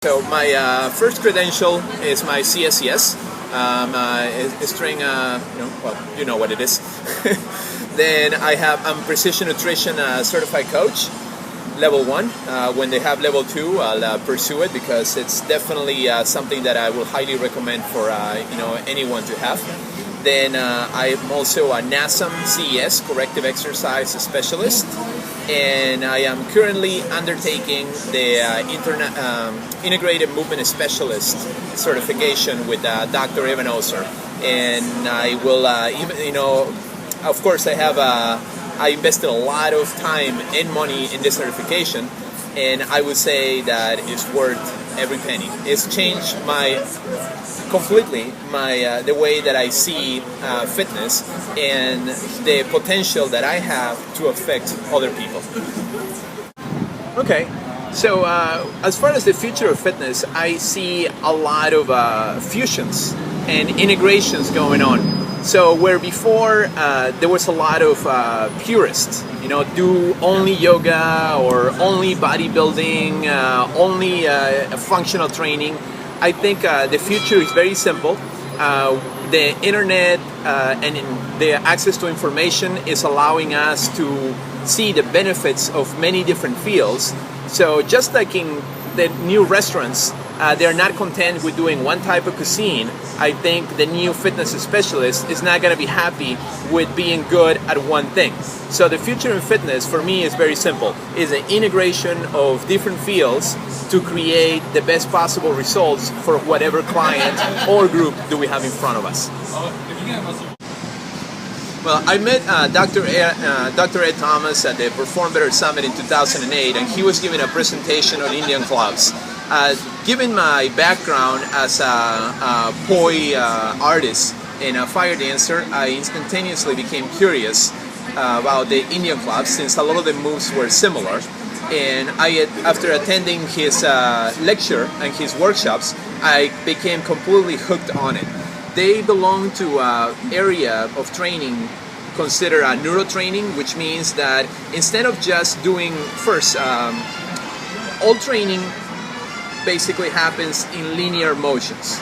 So my first credential is my CSCS. String, you know what it is. Then I'm Precision Nutrition Certified Coach, level 1. When they have level 2, I'll pursue it because it's definitely something that I will highly recommend for anyone to have. Then I'm also a NASM CES, Corrective Exercise Specialist, and I am currently undertaking the Integrated Movement Specialist certification with Dr. Evan Oser. And I will of course I invested a lot of time and money in this certification, and I would say that it's worth every penny. It's changed completely the way that I see fitness and the potential that I have to affect other people. Okay, so as far as the future of fitness, I see a lot of fusions and integrations going on. So where before there was a lot of purists, do only yoga or only bodybuilding, only functional training. I think the future is very simple. The internet and the access to information is allowing us to see the benefits of many different fields. So just like in the new restaurants, they're not content with doing one type of cuisine. I think the new fitness specialist is not going to be happy with being good at one thing. So the future in fitness for me is very simple. It's an integration of different fields to create the best possible results for whatever client or group do we have in front of us. Well, I met Dr. Ed Thomas at the Perform Better Summit in 2008, and he was giving a presentation on Indian clubs. Given my background as a Poi artist and a fire dancer, I instantaneously became curious about the Indian clubs since a lot of the moves were similar. And after attending his lecture and his workshops, I became completely hooked on it. They belong to an area of training considered neurotraining, which means that instead of just doing all training basically happens in linear motions.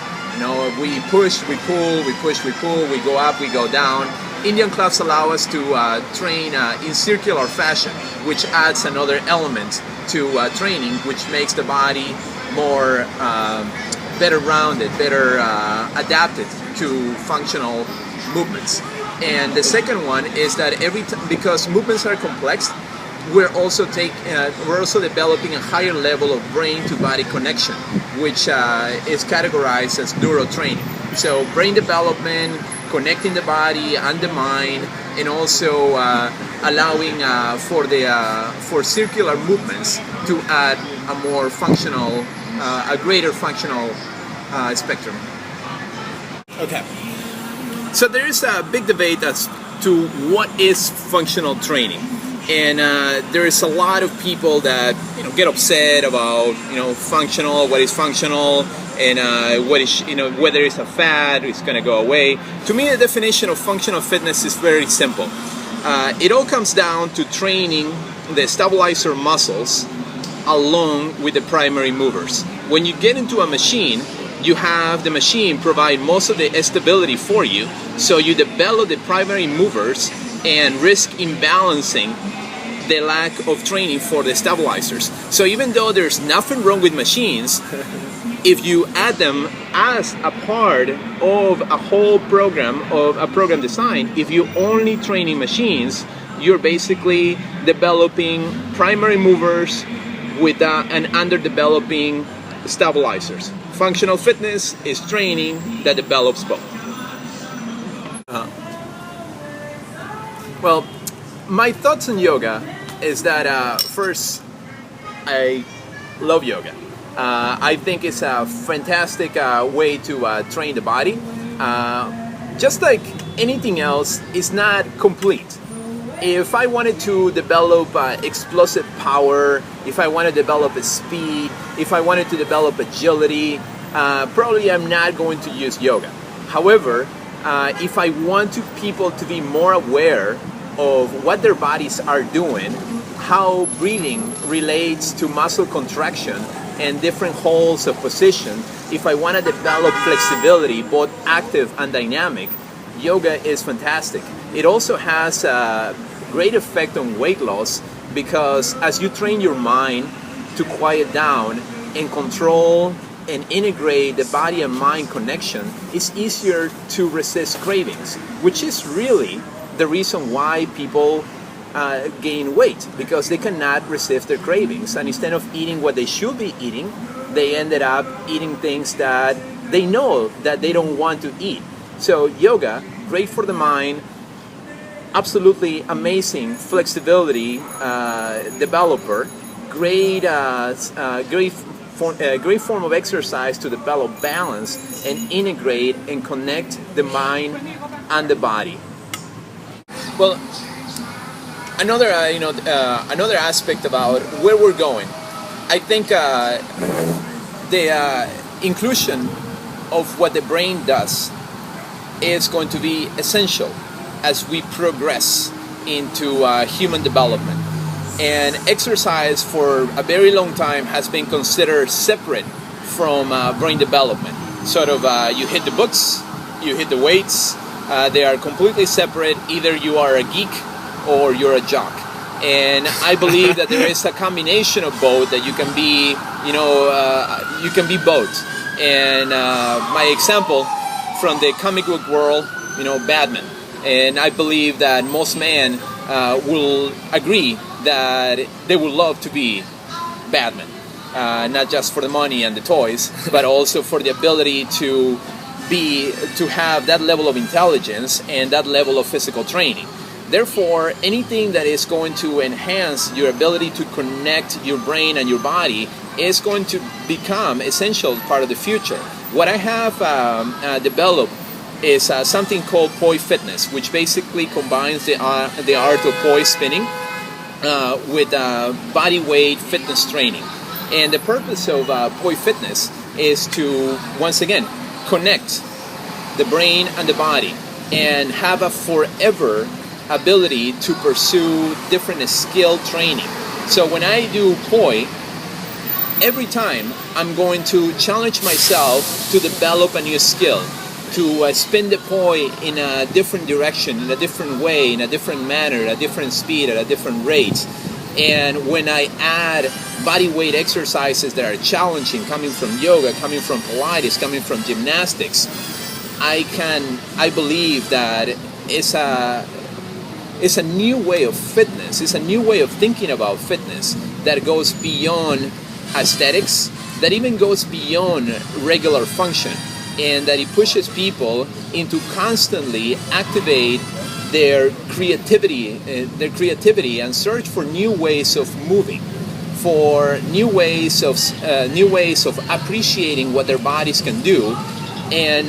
We push, we pull, we push, we pull, we go up, we go down. Indian clubs allow us to train in circular fashion, which adds another element to training, which makes the body more better rounded, better adapted to functional movements. And the second one is that because movements are complex, we're also developing a higher level of brain to body connection, which is categorized as neurotraining. So brain development, connecting the body and the mind, and also allowing for circular movements to add a more functional, a greater functional spectrum. Okay, so there is a big debate as to what is functional training, and there is a lot of people that get upset about functional, what is functional, and what is whether it's a fad, it's going to go away. To me, the definition of functional fitness is very simple. It all comes down to training the stabilizer muscles along with the primary movers. When you get into a machine, you have the machine provide most of the stability for you, so you develop the primary movers and risk imbalancing the lack of training for the stabilizers. So even though there's nothing wrong with machines, if you add them as a part of a whole program, of a program design, if you only training machines, you're basically developing primary movers with and underdeveloping stabilizers. Functional fitness is training that develops both. Well, my thoughts on yoga is that first, I love yoga. I think it's a fantastic way to train the body. Just like anything else, it's not complete. If I wanted to develop explosive power, if I want to develop a speed, if I wanted to develop agility, probably I'm not going to use yoga. However, if I want people to be more aware of what their bodies are doing, how breathing relates to muscle contraction, and different holds of position, if I want to develop flexibility, both active and dynamic, yoga is fantastic. It also has a great effect on weight loss, because as you train your mind to quiet down and control and integrate the body and mind connection, it's easier to resist cravings, which is really the reason why people gain weight, because they cannot resist their cravings, and instead of eating what they should be eating, they ended up eating things that they know that they don't want to eat. So yoga, great for the mind, absolutely amazing flexibility developer, great form of exercise to develop balance and integrate and connect the mind and the body. Well, another another aspect about where we're going, I think the inclusion of what the brain does is going to be essential as we progress into human development. And exercise for a very long time has been considered separate from brain development. Sort of you hit the books, you hit the weights, they are completely separate. Either you are a geek or you're a jock. And I believe that there is a combination of both, that you can be, you can be both. And my example from the comic book world, Batman. And I believe that most men will agree that they would love to be Batman, not just for the money and the toys, but also for the ability to have that level of intelligence and that level of physical training. Therefore, anything that is going to enhance your ability to connect your brain and your body is going to become essential part of the future. What I have developed is something called Poi Fitness, which basically combines the art of poi spinning with body weight fitness training. And the purpose of Poi Fitness is to, once again, connect the brain and the body and have a forever ability to pursue different skill training. So when I do Poi, every time I'm going to challenge myself to develop a new skill, to spin the poi in a different direction, in a different way, in a different manner, at a different speed, at a different rate. And when I add body weight exercises that are challenging, coming from yoga, coming from Pilates, coming from gymnastics, I believe that it's a new way of fitness. It's a new way of thinking about fitness that goes beyond aesthetics, that even goes beyond regular function, and that it pushes people into constantly activate their creativity and search for new ways of moving, for new ways of appreciating what their bodies can do. And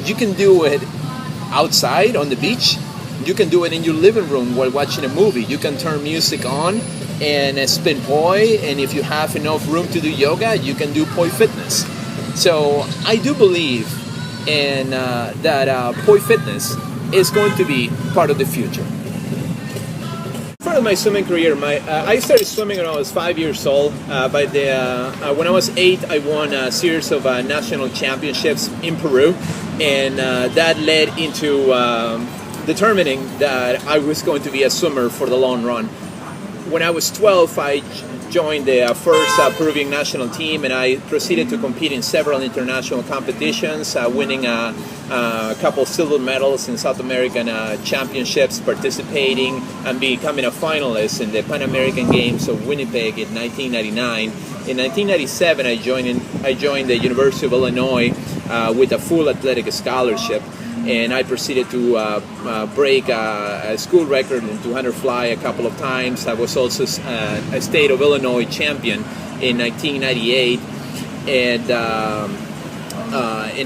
you can do it outside on the beach. You can do it in your living room while watching a movie. You can turn music on and spin poi, and if you have enough room to do yoga, you can do Poi Fitness. So I do believe in that Poi Fitness is going to be part of the future. For my swimming career, I started swimming when I was 5 years old. When I was 8, I won a series of national championships in Peru, and that led into determining that I was going to be a swimmer for the long run. When I was 12, I joined the first Peruvian national team, and I proceeded to compete in several international competitions, winning a couple silver medals in South American championships, participating and becoming a finalist in the Pan American Games of Winnipeg in 1999. In 1997, I joined the University of Illinois with a full athletic scholarship, and I proceeded to break a school record in 200 fly a couple of times. I was also a state of Illinois champion in 1998, and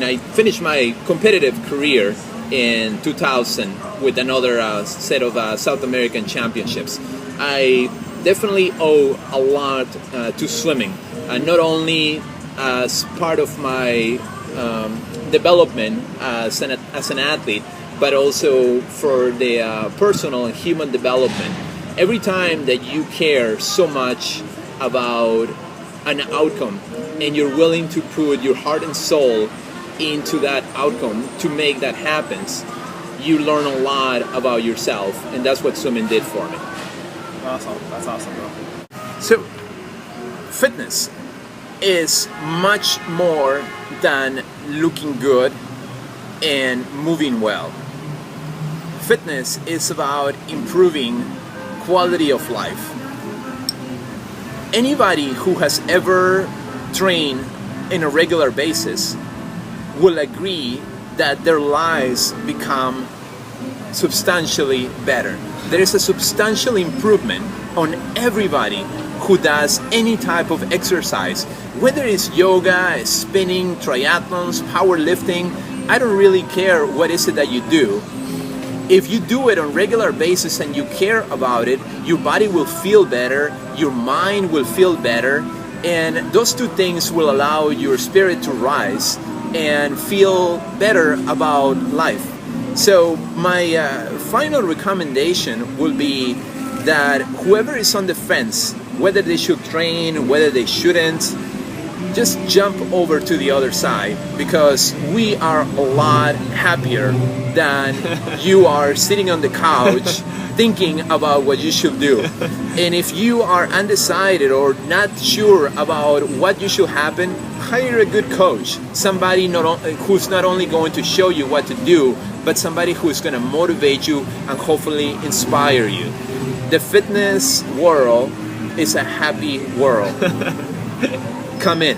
I finished my competitive career in 2000 with another set of South American championships. I definitely owe a lot to swimming, not only as part of my development as an athlete, but also for the personal and human development. Every time that you care so much about an outcome, and you're willing to put your heart and soul into that outcome to make that happen, you learn a lot about yourself, and that's what swimming did for me. Awesome. That's awesome, bro. So, fitness is much more than looking good and moving well. Fitness is about improving quality of life. Anybody who has ever trained in a regular basis will agree that their lives become substantially better. There is a substantial improvement on everybody who does any type of exercise, whether it's yoga, spinning, triathlons, powerlifting. I don't really care what is it that you do. If you do it on a regular basis and you care about it, your body will feel better, your mind will feel better, and those two things will allow your spirit to rise and feel better about life. So my final recommendation will be that whoever is on the fence, whether they should train, whether they shouldn't, just jump over to the other side, because we are a lot happier than you are sitting on the couch thinking about what you should do. And if you are undecided or not sure about what you should happen, hire a good coach, somebody who's not only going to show you what to do, but somebody who's going to motivate you and hopefully inspire you. The fitness world is a happy world. Come in.